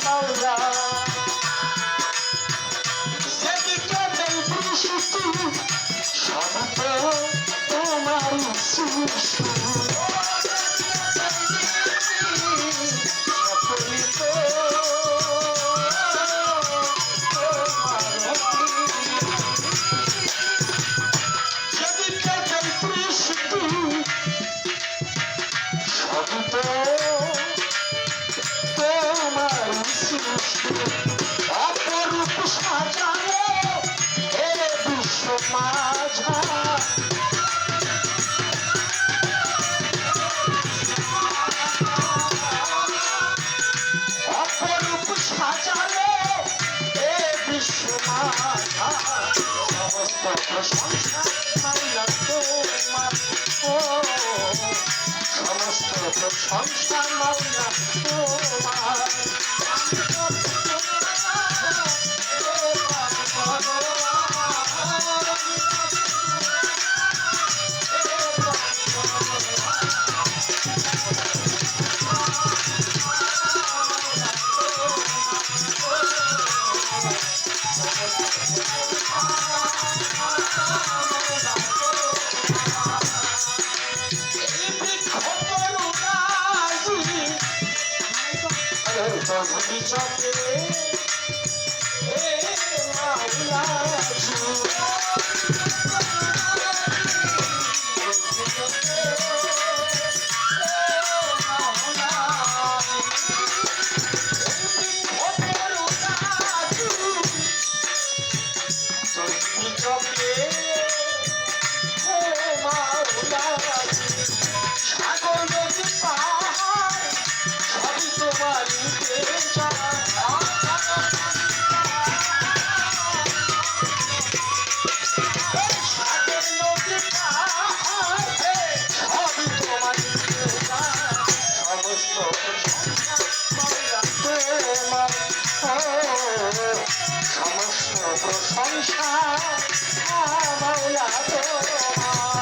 মাওলা যেদিকে দেখবি শুধু সব তো তোমার সৃষ্টি সকলি তো যেদিকে দেখবি শুধু সব তো তোমার সৃষ্টি অপরূপ সাজানো হে বিশ্ব মাঝা অপরূপ সাজানো হে বিশ্ব মাঝা সমস্ত প্রশংসা মাওলা তোমার ও সমস্ত প্রশংসা মাওলা তোমার সমস্ত প্রশংসা মাওলা তোমার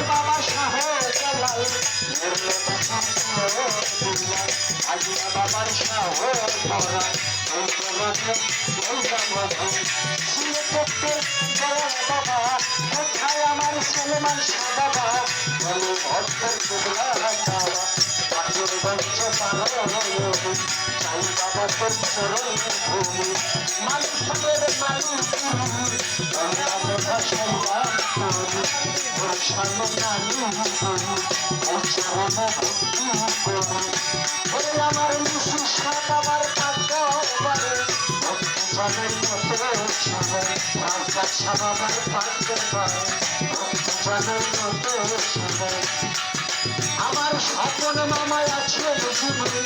বাবা সাহেব আজিয়া বাবার সাহর ভরা বাবা কোথায় আমার সলমান শাহ বাবা বলে ভদ্রের টুকরা বাবা পাঁচের বঞ্চ পালন চাই বাবা তোর চরণ ভূমি মালিক ভাবের মালিক ভাষায় আমার মিশু সাত আমার কাজ ভক্তজনের মতো রাস্তার সাবাবার পারতে পারে ভক্তজনের মতো আমার স্বপন মামায় আছে জীবনে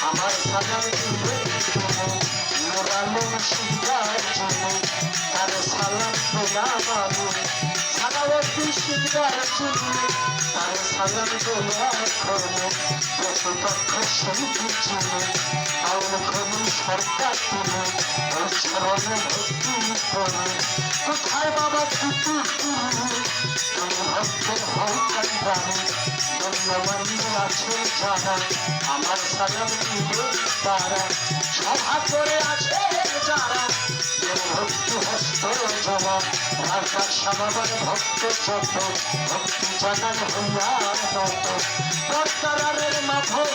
আমার সাজান দিবে মোরালম সিংহার জন্য তার সালাম পেলাম আমি সালাউদ্দিন সিংহার জন্য তার সালাম পেলাম প্রতিপক্ষ শহীদ জন্য আউল খনি সরকার তুলে ওই স্মরণে ভক্তি করে কোথায় বাবা দুটি তুমি ভক্তের হরকার জানে ধন্যবাদ আছে জানা আমার সালাম দিবে তারা সভা করে আছে যারা ভক্তি হস্ত জমা রাজার সমাবার ভক্ত যত ভক্তি জানান হইয়া নত পর্দারের মাধব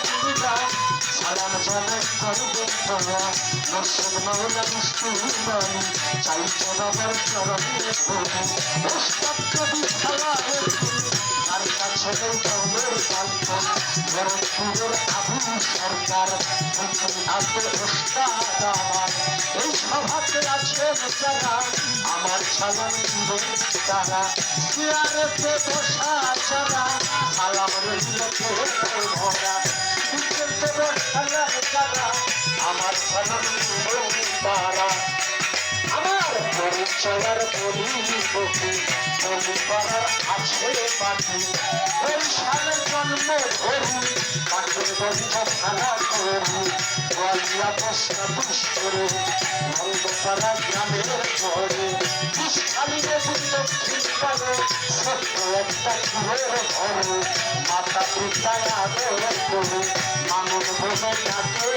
সালাম জানাই করবেন তোরা মুর্শিদ মাওলা মুস্তুমানি চাইতো আমার চরণে ভূমি ওস্তাদ কবি সালামের তার কাছে নেই কৌমের গল্প ভরতপুরের আবু সরকার তুমি আগে ওস্তাদ আমার এই সভাতে আছেন যারা আমার সালাম দিবেন তারা চেয়ারেতে বসা যারা সালাম রইল ভরা বিকেলতে বসালাম যারা আমার সালাম দিবেন তারা আমার পরিচয়ার বলি বকি বলি পাড়ার আছে পাখি ওই সালের জন্মে ধরি পাখির বন্ধ খানা করি গলিয়া বসা বুস করে নন্দপাড়া গ্রামের ঘরে খালিরে দক্ষিণ পারে ছোট্ট একটা কুয়ের ঘরে মাতা পিতায় আদর করে মানুষ বলে ডাকে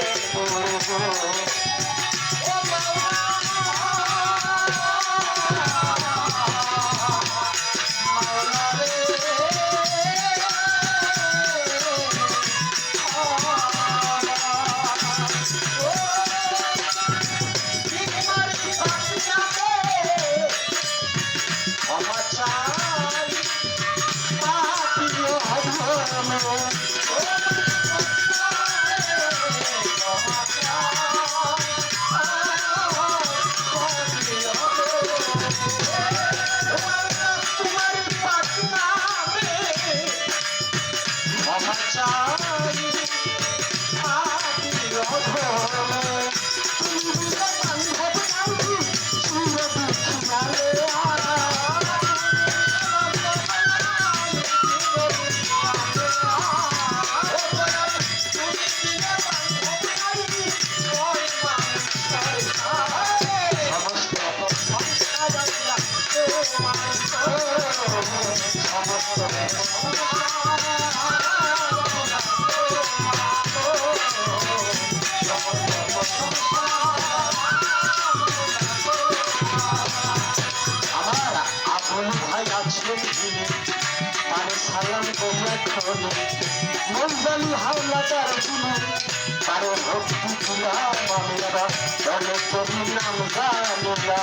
মন্দালি হাওলাদার দিনে তারে ভক্তি তুলা মামেরা দলে তুমি নাম জানেরা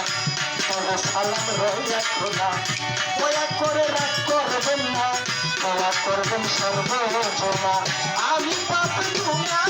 তবে সালাম রইয়া খোলা দয়া করে রাগ করবেন না দয়া করবেন সর্বজনা আমি পাপি তুমি